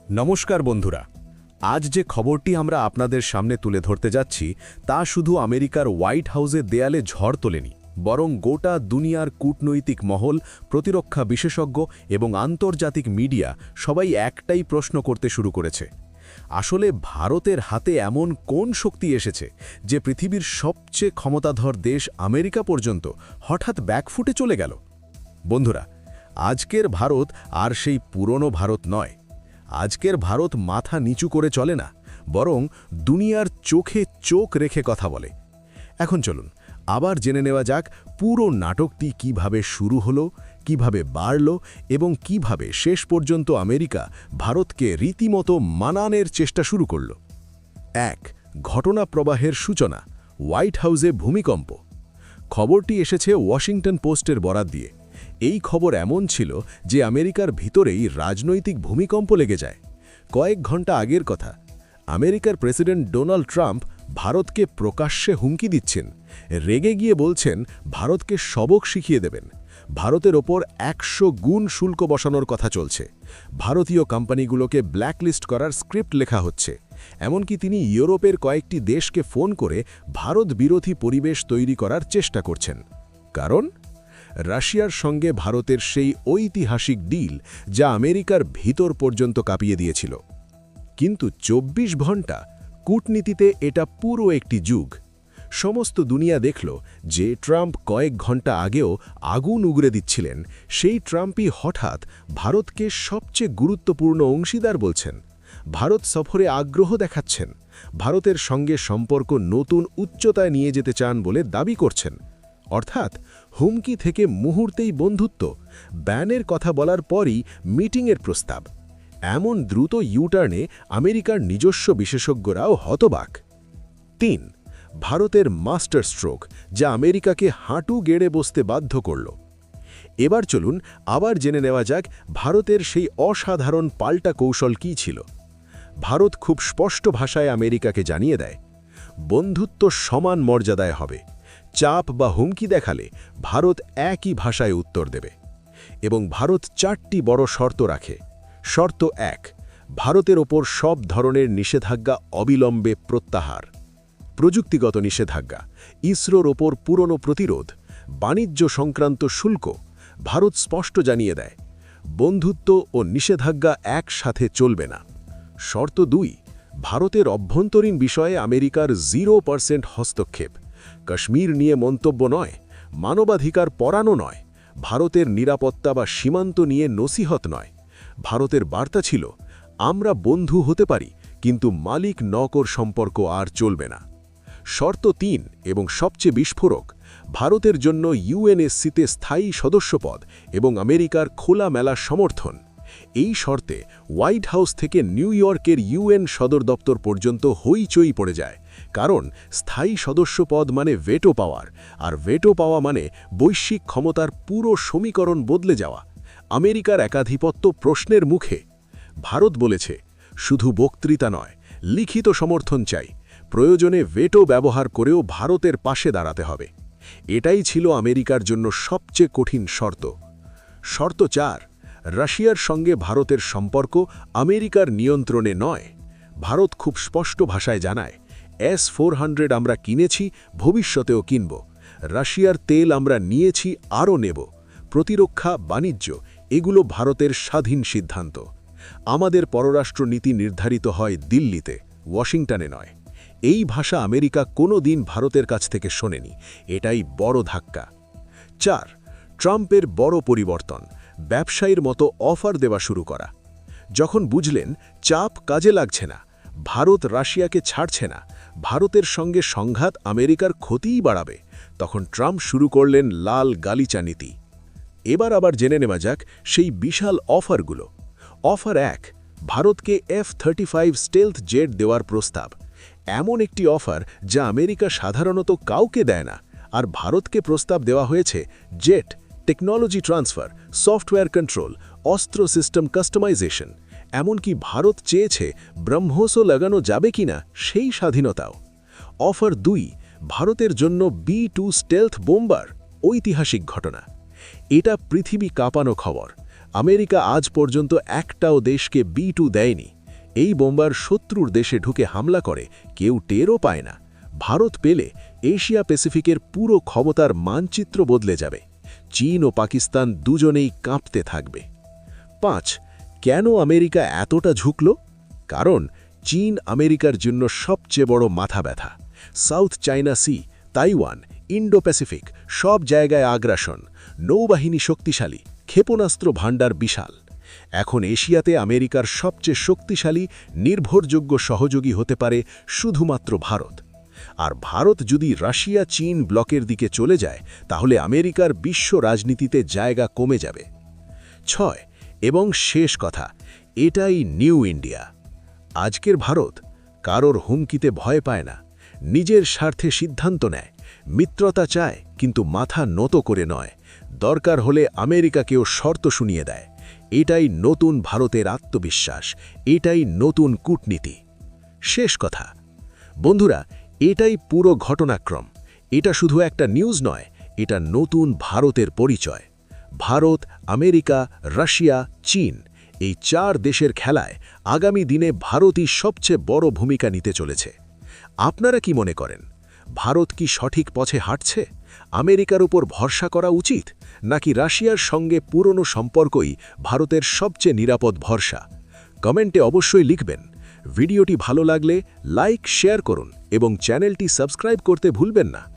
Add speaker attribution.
Speaker 1: নমস্কার বন্ধুরা। আজ যে খবরটি আমরা আপনাদের সামনে তুলে ধরতে যাচ্ছি তা শুধু আমেরিকার হোয়াইট হাউসের দেয়ালে ঝড় তোলেনি, বরং গোটা দুনিয়ার কূটনৈতিক মহল, প্রতিরক্ষা বিশেষজ্ঞ এবং আন্তর্জাতিক মিডিয়া সবাই একটাই প্রশ্ন করতে শুরু করেছে। আসলে ভারতের হাতে এমন কোন শক্তি এসেছে যে পৃথিবীর সবচেয়ে ক্ষমতাধর দেশ আমেরিকা পর্যন্ত হঠাৎ ব্যাকফুটে চলে গেল? বন্ধুরা, আজকের ভারত আর সেই পুরনো ভারত নয়। আজকের ভারত মাথা নিচু করে চলে না, বরং দুনিয়ার চোখে চোখ রেখে কথা বলে। এখন চলুন আবার জেনে নেওয়া যাক পুরো নাটকটি কিভাবে শুরু হলো, কিভাবে বাড়ল এবং কিভাবে শেষ পর্যন্ত আমেরিকা ভারতকে রীতিমতো মানানোর চেষ্টা শুরু করল। ১. ঘটনা প্রবাহের সূচনা, হোয়াইট হাউসে ভূমিকম্প। খবরটি এসেছে ওয়াশিংটন পোস্টের বরাত দিয়ে। এই খবর এমন ছিল যে আমেরিকার ভিতরেই রাজনৈতিক ভূমিকম্প লেগে যায়। কয়েক ঘন্টা আগের কথা, আমেরিকার প্রেসিডেন্ট ডোনাল্ড ট্রাম্প ভারতকে প্রকাশ্যে হুমকি দিচ্ছেন। রেগে গিয়ে বলছেন ভারতকে সবক শিখিয়ে দেবেন। ভারতের ওপর ১০০ গুণ শুল্ক বসানোর কথা চলছে। ভারতীয় কোম্পানিগুলোকে ব্ল্যাকলিস্ট করার স্ক্রিপ্ট লেখা হচ্ছে। এমনকি তিনি ইউরোপের কয়েকটি দেশকে ফোন করে ভারত বিরোধী পরিবেশ তৈরি করার চেষ্টা করছেন। কারণ রাশিয়ার সঙ্গে ভারতের সেই ঐতিহাসিক ডিল যা আমেরিকার ভিতর পর্যন্ত কাঁপিয়ে দিয়েছিল। কিন্তু ২৪ ঘণ্টা কূটনীতিতে এটা পুরো একটি যুগ। সমস্ত দুনিয়া দেখল যে ট্রাম্প কয়েক ঘণ্টা আগেও আগুন উগরে দিচ্ছিলেন, সেই ট্রাম্পই হঠাৎ ভারতকে সবচেয়ে গুরুত্বপূর্ণ অংশীদার বলছেন। ভারত সফরে আগ্রহ দেখাচ্ছেন, ভারতের সঙ্গে সম্পর্ক নতুন উচ্চতায় নিয়ে যেতে চান বলে দাবি করছেন। অর্থাৎ হুমকি থেকে মুহূর্তেই বন্ধুত্ব, ব্যানের কথা বলার পরই মিটিংয়ের প্রস্তাব। এমন দ্রুত ইউটার্নে আমেরিকার নিজস্ব বিশেষজ্ঞরাও হতবাক। ৩. ভারতের মাস্টার স্ট্রোক, যা আমেরিকাকে হাঁটু গেড়ে বসতে বাধ্য করল। এবার চলুন আবার জেনে নেওয়া যাক ভারতের সেই অসাধারণ পাল্টা কৌশল কী ছিল। ভারত খুব স্পষ্ট ভাষায় আমেরিকাকে জানিয়ে দেয়, বন্ধুত্ব সমান মর্যাদায় হবে। চাপ বা হুমকি দেখালে ভারত একই ভাষায় উত্তর দেবে। এবং ভারত ৪টি বড় শর্ত রাখে। শর্ত ১. ভারতের ওপর সব ধরনের নিষেধাজ্ঞা অবিলম্বে প্রত্যাহার। প্রযুক্তিগত নিষেধাজ্ঞা, ইসরোর ওপর পুরনো প্রতিরোধ, বাণিজ্য সংক্রান্ত শুল্ক। ভারত স্পষ্ট জানিয়ে দেয়, বন্ধুত্ব ও নিষেধাজ্ঞা একসাথে চলবে না। শর্ত ২. ভারতের অভ্যন্তরীণ বিষয়ে আমেরিকার 0% হস্তক্ষেপ। কাশ্মীর নিয়ে মন্তব্য নয়, মানবাধিকার পরানো নয়, ভারতের নিরাপত্তা বা সীমান্ত নিয়ে নসিহত নয়। ভারতের বার্তা ছিল, আমরা বন্ধু হতে পারি, কিন্তু মালিক নকর সম্পর্ক আর চলবে না। শর্ত ৩ এবং সবচেয়ে বিস্ফোরক, ভারতের জন্য ইউএনএসসিতে স্থায়ী সদস্যপদ এবং আমেরিকার খোলামেলা সমর্থন। এই শর্তে হোয়াইট হাউস থেকে নিউ ইয়র্কের ইউএন সদর দপ্তর পর্যন্ত হইচই পড়ে যায়। কারণ স্থায়ী সদস্যপদ মানে ভেটো পাওয়ার, আর ভেটো পাওয়া মানে বৈশ্বিক ক্ষমতার পুরো সমীকরণ বদলে যাওয়া। আমেরিকার একাধিপত্য প্রশ্নের মুখে। ভারত বলেছে, শুধু বক্তৃতা নয়, লিখিত সমর্থন চাই। প্রয়োজনে ভেটো ব্যবহার করেও ভারতের পাশে দাঁড়াতে হবে। এটাই ছিল আমেরিকার জন্য সবচেয়ে কঠিন শর্ত। শর্ত ৪. রাশিয়ার সঙ্গে ভারতের সম্পর্ক আমেরিকার নিয়ন্ত্রণে নয়। ভারত খুব স্পষ্ট ভাষায় জানায়, S-400 আমরা কিনেছি, ভবিষ্যতেও কিনব। রাশিয়ার তেল আমরা নিয়েছি, আরও নেব। প্রতিরক্ষা, বাণিজ্য এগুলো ভারতের স্বাধীন সিদ্ধান্ত। আমাদের পররাষ্ট্রনীতি নির্ধারিত হয় দিল্লিতে, ওয়াশিংটনে নয়। এই ভাষা আমেরিকা কোনো দিন ভারতের কাছ থেকে শোনেনি। এটাই বড় ধাক্কা। ৪. ট্রাম্পের বড় পরিবর্তন, ব্যবসায়ীর মতো অফার দেওয়া শুরু করা। যখন বুঝলেন চাপ কাজে লাগছে না, ভারত রাশিয়াকে ছাড়ছে না, ভারতের সঙ্গে সংঘাত আমেরিকার ক্ষতিই বাড়াবে, তখন ট্রাম্প শুরু করলেন লাল গালিচা নীতি। এবার আবার জেনে নেওয়া যাক সেই বিশাল অফারগুলো। অফার ১. ভারতকে F-35 স্টেলথ জেট দেওয়ার প্রস্তাব। এমন একটি অফার যা আমেরিকা সাধারণত কাউকে দেয় না, আর ভারতকে প্রস্তাব দেওয়া হয়েছে jet, technology transfer, software control, অস্ত্র সিস্টেম কাস্টমাইজেশন। এমনকি ভারত চেয়েছে ব্রহ্মসও লাগানো যাবে কিনা সেই স্বাধীনতাও। অফার ২. ভারতের জন্য B-2 স্টেলথ বোম্বার, ঐতিহাসিক ঘটনা। এটা পৃথিবী কাঁপানো খবর। আমেরিকা আজ পর্যন্ত একটাও দেশকে B-2 দেয়নি। এই বোম্বার শত্রুর দেশে ঢুকে হামলা করে কেউ টেরও পায় না। ভারত পেলে এশিয়া প্যাসিফিকের পুরো ক্ষমতার মানচিত্র বদলে যাবে। চীন ও পাকিস্তান দুজনেই কাঁপতে থাকবে। 5. কেন আমেরিকা এতটা ঝুঁকল? কারণ চীন আমেরিকার জন্য সবচেয়ে বড় মাথা ব্যথা। South China sea, Taiwan, Indo Pacific সব জায়গায় আগ্রাসন, নৌবাহিনী শক্তিশালী, ক্ষেপণাস্ত্র ভাণ্ডার বিশাল। এখন এশিয়াতে আমেরিকার সবচেয়ে শক্তিশালী নির্ভরযোগ্য সহযোগী হতে পারে শুধুমাত্র ভারত। আর ভারত যদি রাশিয়া চীন ব্লকের দিকে চলে যায় তাহলে আমেরিকার বিশ্ব রাজনীতিতে জায়গা কমে যাবে। 6. এবং শেষ কথা, এটাই নিউ ইন্ডিয়া। আজকের ভারত কারোর হুমকিতে ভয় পায় না, নিজের স্বার্থে সিদ্ধান্ত নেয়, মিত্রতা চায় কিন্তু মাথা নত করে নয়, দরকার হলে আমেরিকাকেও শর্ত শুনিয়ে দেয়। এটাই নতুন ভারতের আত্মবিশ্বাস, এটাই নতুন কূটনীতি। শেষ কথা বন্ধুরা, এটাই পুরো ঘটনাক্রম। এটা শুধু একটা নিউজ নয়, এটা নতুন ভারতের পরিচয়। ভারত, আমেরিকা, রাশিয়া, চীন এই 4 দেশের খেলায় আগামী দিনে ভারতই সবচেয়ে বড় ভূমিকা নিতে চলেছে। আপনারা কি মনে করেন, ভারত কি সঠিক পথে হাঁটছে? আমেরিকার উপর ভরসা করা উচিত, নাকি রাশিয়ার সঙ্গে পুরনো সম্পর্কই ভারতের সবচেয়ে নিরাপদ ভরসা? কমেন্টে অবশ্যই লিখবেন। ভিডিওটি ভালো লাগলে লাইক শেয়ার করুন এবং চ্যানেলটি সাবস্ক্রাইব করতে ভুলবেন না।